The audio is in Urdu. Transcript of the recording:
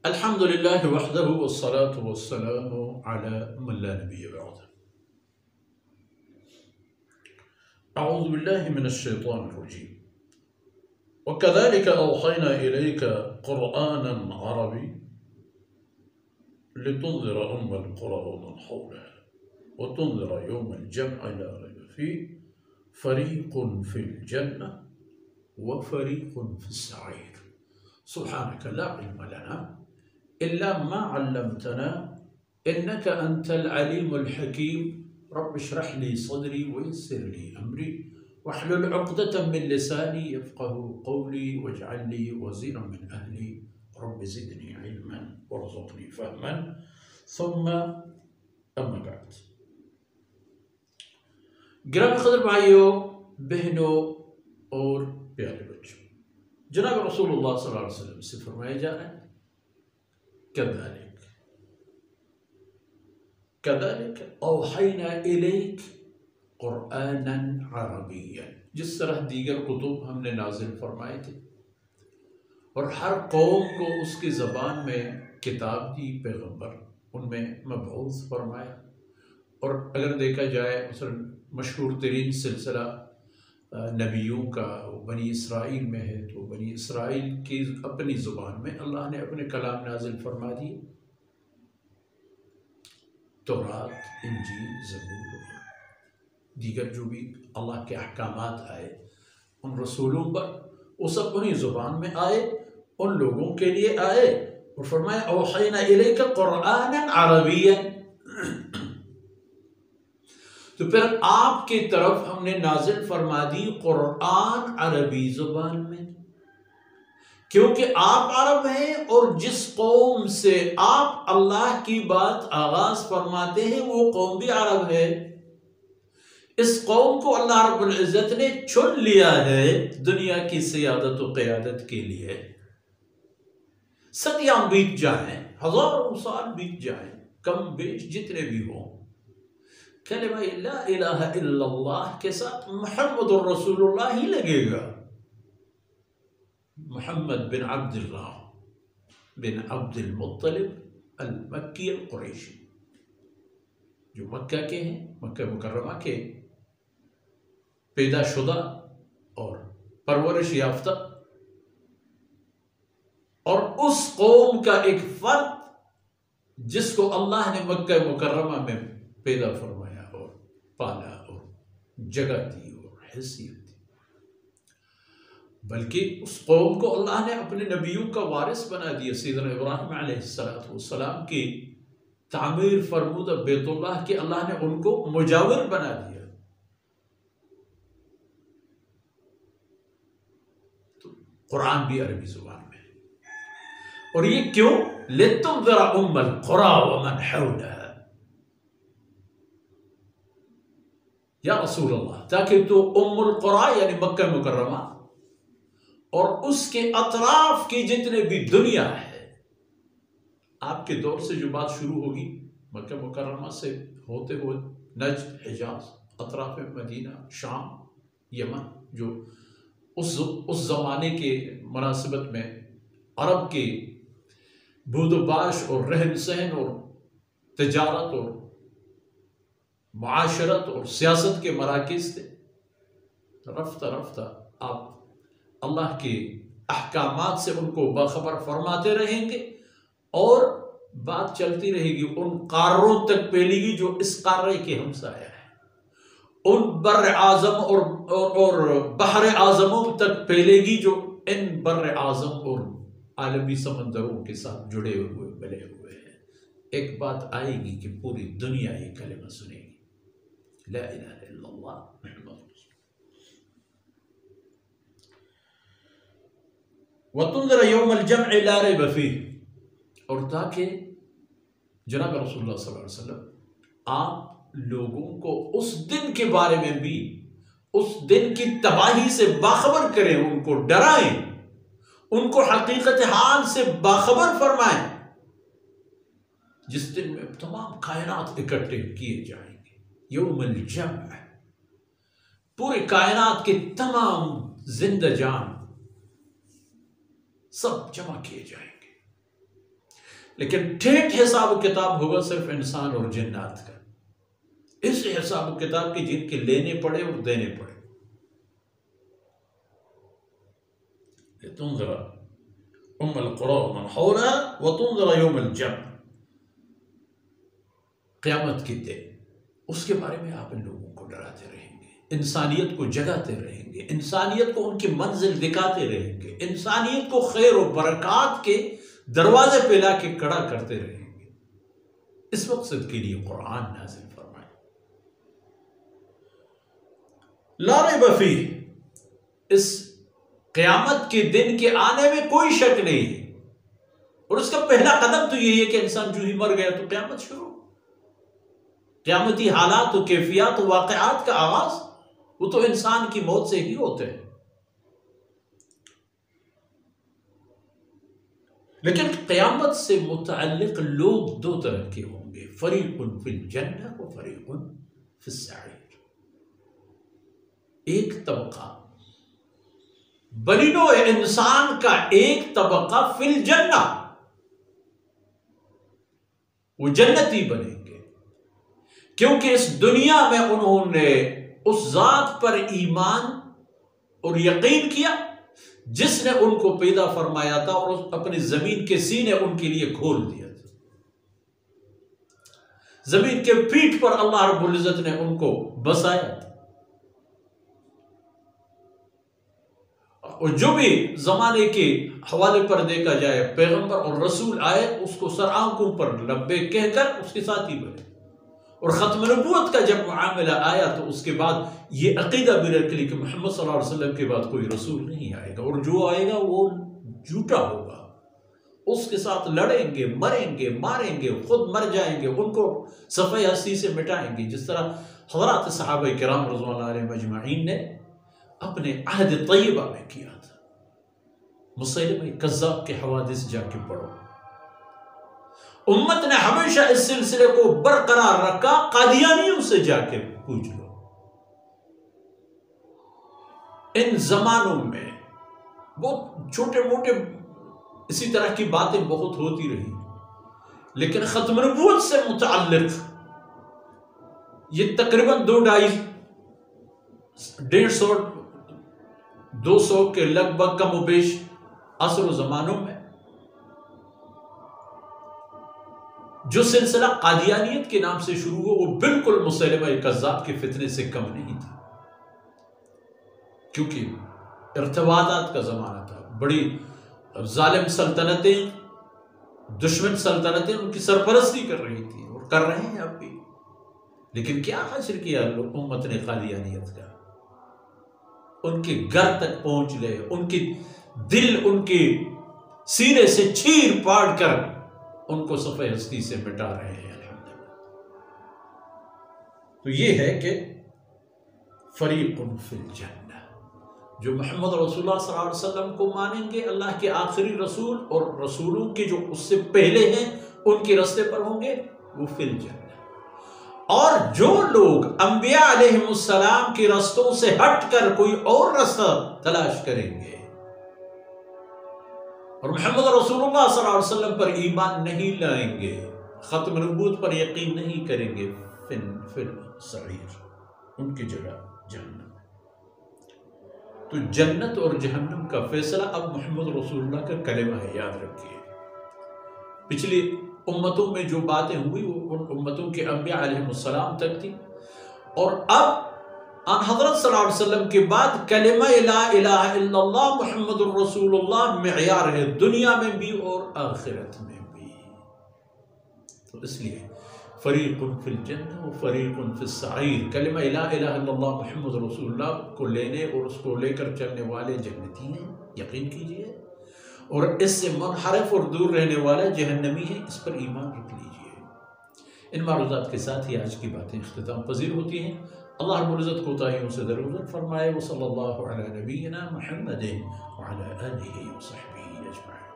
الحمد لله وحده والصلاة والسلام على من لا نبي بعده. أعوذ بالله من الشيطان الرجيم. وكذلك أوحينا إليك قرآنا عربي لتنذر أم القرى ومن حولها وتنذر يوم الجمع لا ريب فيه فريق في الجنة وفريق في السعير. سبحانك لا علم لنا إلا ما علمتنا إنك أنت العليم الحكيم. رب اشرح لي صدري ويسر لي أمري واحلل عقدة من لساني يفقه قولي واجعل لي وزيرا من أهلي رب زدني علما وارزقني فهما. ثم أما بعد، گرامی قدر بھائیوں، بہنوں اور پیارے بچوں، جناب رسول اللہ صلی اللہ علیہ وسلم سے فرمایا جا رہا ہے كذلك اوحینا الیک قرآنا عربیا، جس طرح دیگر کتب ہم نے نازل فرمائے تھے اور ہر قوم کو اس کی زبان میں کتاب دی، پیغمبر ان میں مبعوث فرمایا. اور اگر دیکھا جائے مثلا مشہور ترین سلسلہ نبیوں کا بنی اسرائیل میں ہے، تو بنی اسرائیل کی اپنی زبان میں اللہ نے اپنے کلام نازل فرما دیے، تورات، انجیل، زبور اور دیگر جو بھی اللہ کے احکامات آئے ان رسولوں پر، وہ سب انہی زبان میں آئے، ان لوگوں کے لیے آئے. اور فرمایا اوحینا الیک قرآنا عربیا، تو پھر آپ کی طرف ہم نے نازل فرما دی قرآن عربی زبان میں، کیونکہ آپ عرب ہیں اور جس قوم سے آپ اللہ کی بات آغاز فرماتے ہیں وہ قوم بھی عرب ہے. اس قوم کو اللہ رب العزت نے چن لیا ہے دنیا کی سیادت و قیادت کے لیے. صدیاں بیت جائیں، ہزاروں سال بیت جائیں، کم بیش جتنے بھی ہوں، کلمہ لا الہ الا اللہ کے ساتھ محمد الرسول اللہ ہی لگے گا. محمد بن عبد اللہ بن عبد المطلب المکی القریشی، جو مکہ کے ہیں، مکہ مکرمہ کے پیدا شدہ اور پرورش یافتہ، اور اس قوم کا ایک فرد جس کو اللہ نے مکہ مکرمہ میں پیدا فرمایا اور پالا اور جگہ دی اور حیثیت دی. بلکہ اس قوم کو اللہ نے اپنے نبیوں کا وارث بنا دیا. سیدنا ابراہیم علیہ السلام کی تعمیر فرمودہ بیت اللہ کے اللہ نے ان کو مجاور بنا دیا. تو قرآن بھی عربی زبان میں، اور یہ کیوں؟ لِتُنذِرَ أُمَّ الْقُرَى وَمَنْ حَوْلَهَا، یا رسول اللہ، تاکہ تو ام القرى یعنی مکہ مکرمہ اور اس کے اطراف کی جتنے بھی دنیا ہے، آپ کے دور سے جو بات شروع ہوگی مکہ مکرمہ سے ہوتے ہوئے نجد، حجاز، اطراف مدینہ، شام، یمن، جو اس زمانے کے مناسبت میں عرب کے بود و باش اور رہن سہن اور تجارت اور معاشرت اور سیاست کے مراکز تھے. رفتہ رفتہ آپ اللہ کے احکامات سے ان کو باخبر فرماتے رہیں گے، اور بات چلتی رہے گی، ان قاروں تک پھیلے گی جو اس قارے کے ہمسایہ ہیں، ان بر اعظم اور بحر اعظموں تک پھیلے گی جو ان بر اعظم اور عالمی سمندروں کے ساتھ جڑے ہوئے ملے ہوئے ہیں. ایک بات آئے گی کہ پوری دنیا یہ کلمہ سنے گی، لا الہ الا اللہ محمد رسول اللہ. وَتُنذِرَ يَوْمَ الْجَمْعِ لَا رَيْبَ فِيهِ، اور تاکہ جناب رسول اللہ صلی اللہ علیہ وسلم آپ لوگوں کو اس دن کے بارے میں بھی، اس دن کی تباہی سے باخبر کریں، ان کو ڈرائیں، ان کو حقیقت حال سے باخبر فرمائیں، جس دن میں تمام کائنات اکٹھے کیے جائیں گے. یوم الجمع، پوری کائنات کے تمام زندہ جان سب جمع کیے جائیں گے. لیکن ٹھیک حساب و کتاب ہوگا صرف انسان اور جنات کا، اس حساب و کتاب کے جن کے لینے پڑے اور دینے پڑے۔ لتنذر ام القرى ومن حولها وتنذر يوم الجمع، قیامت کے دن اس کے بارے میں آپ ان لوگوں کو ڈراتے رہیں گے، انسانیت کو جگاتے رہیں گے، انسانیت کو ان کی منزل دکھاتے رہیں گے، انسانیت کو خیر و برکات کے دروازے پہ لا کے کھڑا کرتے رہیں گے۔ اس مقصد کے لیے قرآن نازل فرمائے۔ لا ریب فیہ، اس قیامت کے دن کے آنے میں کوئی شک نہیں ہے، اور اس کا پہلا قدم تو یہی ہے کہ انسان جو ہی مر گیا تو قیامت شروع، قیامتی حالات و کیفیات و واقعات کا آغاز وہ تو انسان کی موت سے ہی ہوتے ہیں۔ لیکن قیامت سے متعلق لوگ دو طرح کے ہوں گے، فریق فی الجنہ و فریق فی السعیر۔ ایک طبقہ بنی نوع انسان کا، ایک طبقہ فی الجنہ، وہ جنتی بنیں گے، کیونکہ اس دنیا میں انہوں نے اس ذات پر ایمان اور یقین کیا جس نے ان کو پیدا فرمایا تھا اور اپنی زمین کے سینے ان کے لیے کھول دیا تھا۔ زمین کے پیٹھ پر اللہ رب العزت نے ان کو بسایا تھا، اور جو بھی زمانے کے حوالے پر دیکھا جائے پیغمبر اور رسول آئے اس کو سر آنکھوں پر لبیک کہہ کر اس کے ساتھ ہی بنے، اور ختم نبوت کا جب معاملہ آیا تو اس کے بعد یہ عقیدہ بھی رکھ لی کہ محمد صلی اللہ علیہ وسلم کے بعد کوئی رسول نہیں آئے گا، اور جو آئے گا وہ جھوٹا ہوگا، اس کے ساتھ لڑیں گے، مریں گے، ماریں گے، خود مر جائیں گے، ان کو صفحہ ہستی سے مٹائیں گے، جس طرح حضرات صحابہ کرام رضوان اللہ علیہم اجمعین نے اپنے عہد طیبہ میں کیا تھا۔ مسیلمہ کذاب کے حوادث جا کے پڑھو۔ امت نے ہمیشہ اس سلسلے کو برقرار رکھا، قادیانیوں سے جا کے پوچھ لو۔ ان زمانوں میں بہت چھوٹے موٹے اسی طرح کی باتیں بہت ہوتی رہی، لیکن ختم نبوت سے متعلق یہ تقریباً 200 کے لگ بھگ کم و بیش عصر و زمانوں میں جو سلسلہ قادیانیت کے نام سے شروع ہوا وہ بالکل مسیلمہ کذاب کے فتنے سے کم نہیں تھا، کیونکہ ارتباطات کا زمانہ تھا، بڑی ظالم سلطنتیں، دشمن سلطنتیں ان کی سرپرستی کر رہی تھی اور کر رہے ہیں اب بھی، لیکن کیا حاصل کیا امت نے قادیانیت کا؟ ان کے گھر تک پہنچ لے، ان کی دل ان کے سینے سے چیر پاڑ کر ان کو صفحہ ہستی سے مٹا رہے ہیں الحمدللہ۔ تو یہ ہے کہ فریق فی الجنہ، جو محمد رسول اللہ صلی اللہ علیہ وسلم کو مانیں گے، اللہ کے آخری رسول اور رسولوں کے جو اس سے پہلے ہیں ان کے راستے پر ہوں گے، وہ فی الجنہ۔ اور جو لوگ انبیاء علیہ السلام کے رستوں سے ہٹ کر کوئی اور راستہ تلاش کریں گے اور محمد رسول اللہ صلی اللہ علیہ وسلم پر ایمان نہیں لائیں گے، ختم نبوت پر یقین نہیں کریں گے، فی السعیر، ان کی جگہ جہنم۔ تو جنت اور جہنم کا فیصلہ اب محمد رسول اللہ کا کلمہ ہے، یاد رکھیے۔ پچھلی امتوں میں جو باتیں ہوئی وہ ان امتوں کے انبیاء علیہ السلام تک تھی، اور اب ان حضرت صلی اللہ علیہ وسلم کے بعد کلمہ لا الہ الا اللہ محمد الرسول اللہ معیار ہے، دنیا میں بھی اور آخرت میں بھی۔ تو اس لیے فریق فی الجنہ و فریق فی السعیر، کلمہ لا الہ الا اللہ محمد رسول اللہ کو لینے اور اس کو لے کر چلنے والے جنتی ہیں، یقین کیجئے، اور اس سے منحرف اور دور رہنے والا جہنمی ہے، اس پر ایمان رکھ لیجئے۔ ان معروضات کے ساتھ ہی آج کی باتیں اختتام پذیر ہوتی ہیں۔ اللہ رب العزت کوتاہیوں سے درگزر فرمائے۔ وصلی اللہ علی نبینا محمد وعلی آلہ وصحبہ اجمعین۔